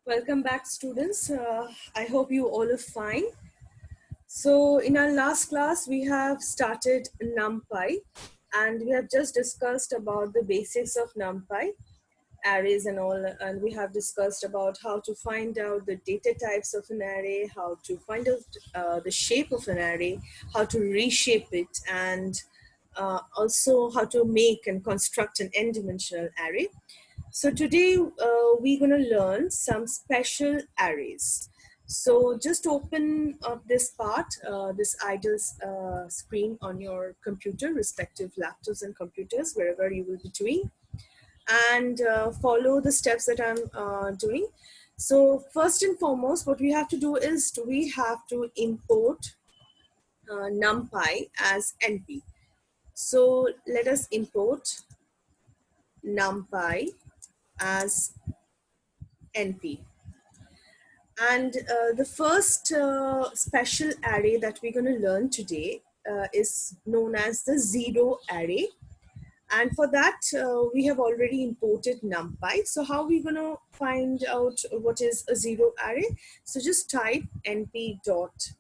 Welcome back, students. I hope you all are fine. So in our last class, we have started NumPy, and we have just discussed about the basics of NumPy, arrays and all, and we have discussed about how to find out the data types of an array, how to find out the shape of an array, how to reshape it, and also how to make and construct an n-dimensional array. So today we're going to learn some special arrays. So just open up this part, this idle screen on your computer, respective laptops and computers, wherever you will be doing, and follow the steps that I'm doing. So first and foremost, what we have to do is we have to import NumPy as NP. So let us import NumPy as NP. And the first special array that we're going to learn today is known as the zero array. And for that, we have already imported NumPy. So how are we going to find out what is a zero array? So just type np dot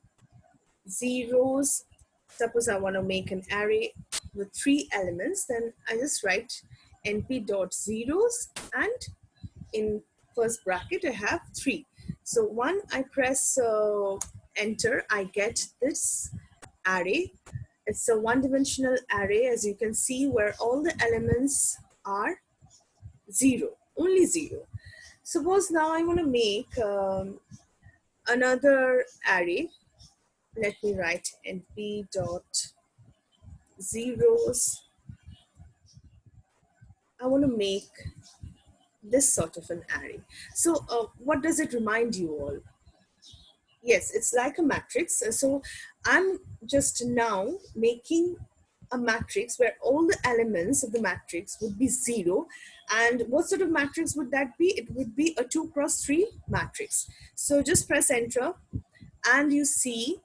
zeros. Suppose I want to make an array with 3 elements, then I just write np dot zeros, and in first bracket I have 3. So when I press enter, I get this array. It's a one-dimensional array, as you can see, where all the elements are 0, only 0. Suppose now I want to make another array. Let me write np dot zeros. I want to make this sort of an array. So what does it remind you all? Yes, it's like a matrix. So I'm just now making a matrix where all the elements of the matrix would be 0. And what sort of matrix would that be? It would be a 2 cross 3 matrix. So just press enter, and you see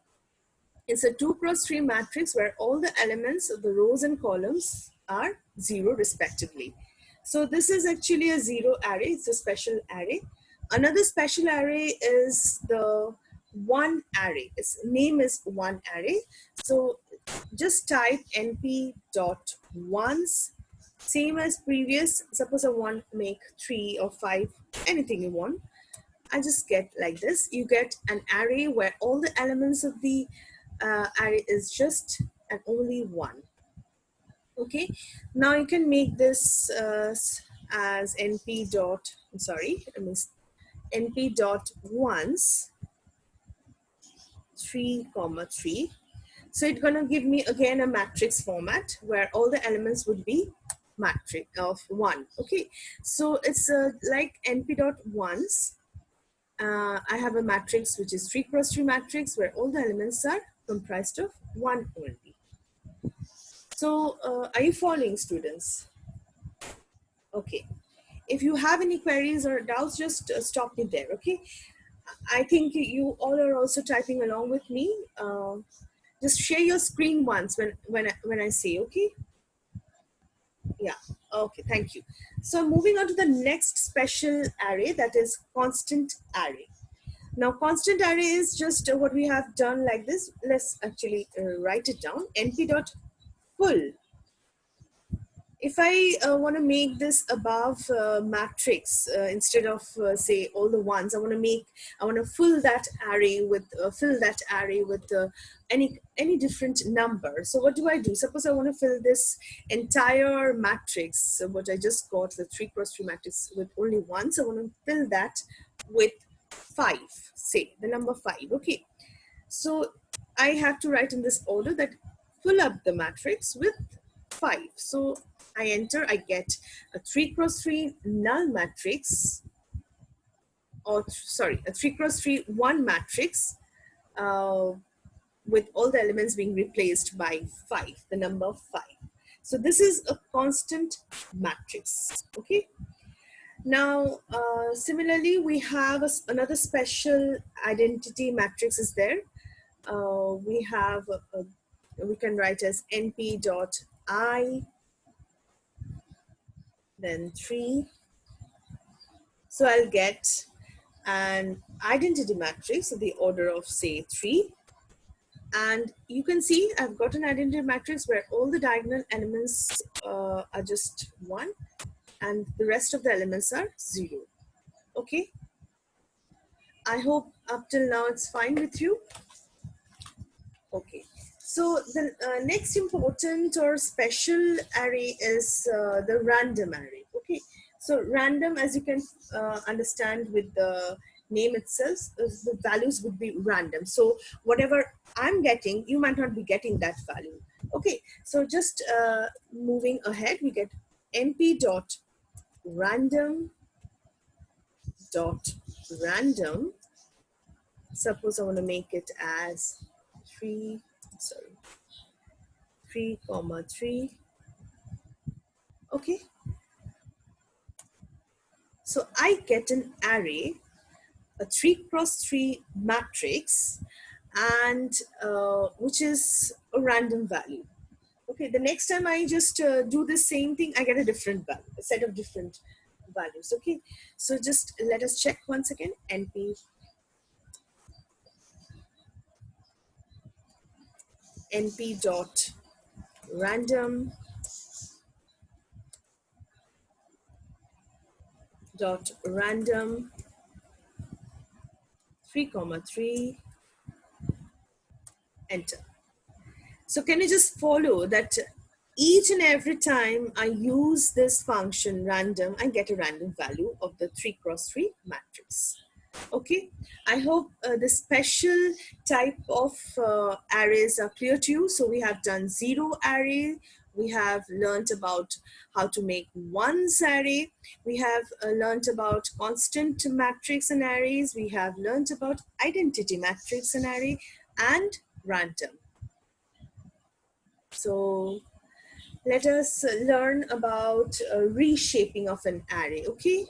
it's a 2 cross 3 matrix where all the elements of the rows and columns are 0 respectively. So this is actually a zero array. It's a special array. Another special array is the one array. Its name is one array. So just type np dot ones, same as previous. Suppose I want to make 3 or 5, anything you want. I just get like this. You get an array where all the elements of the array is just and only 1. Okay, now you can make this as np dot, np dot ones 3, 3. So it's going to give me again a matrix format where all the elements would be matrix of 1. Okay, so it's like np dot ones. I have a matrix which is 3 cross 3 matrix where all the elements are comprised of 1 only. So are you following, students? Okay. If you have any queries or doubts, just stop me there, okay? I think you all are also typing along with me. Just share your screen once when I say, okay? Yeah, okay, thank you. So moving on to the next special array, that is constant array. Now, constant array is just what we have done like this. Let's actually write it down, np dot full. If I want to make this above matrix instead of say all the ones, I want to fill that array with any different number. So what do I do? Suppose I want to fill this entire matrix, so what I just got, the 3 cross 3 matrix with only 1. So I want to fill that with 5, say the number 5. Okay, so I have to write in this order that fill up the matrix with 5. So I enter, I get a 3 cross 3 null matrix, or sorry, a 3 cross 3 1 matrix uh, with all the elements being replaced by 5, the number 5. So this is a constant matrix. Okay. Now, similarly, we have another special identity matrix is there. We have, we can write as np.I, then 3. So I'll get an identity matrix of the order of, say, 3. And you can see I've got an identity matrix where all the diagonal elements are just 1 and the rest of the elements are 0. Okay. I hope up till now it's fine with you. Okay. So the next important or special array is the random array. Okay. So random, as you can understand with the name itself, the values would be random. So whatever I'm getting, you might not be getting that value. Okay. So just moving ahead, we get np dot random dot random. Suppose I want to make it as 3, sorry, 3 comma 3. Okay. So I get an array, a 3 cross 3 matrix, and which is a random value. Okay. The next time I just do the same thing, I get a different value, a set of different values. Okay. So just let us check once again. np dot random dot random 3 comma 3, enter. So can you just follow that each and every time I use this function random, I get a random value of the 3 cross 3 matrix. Okay, I hope the special type of arrays are clear to you. So we have done zero array. We have learned about how to make ones array. We have learned about constant matrix and arrays. We have learned about identity matrix and array and random. So let us learn about reshaping of an array. Okay.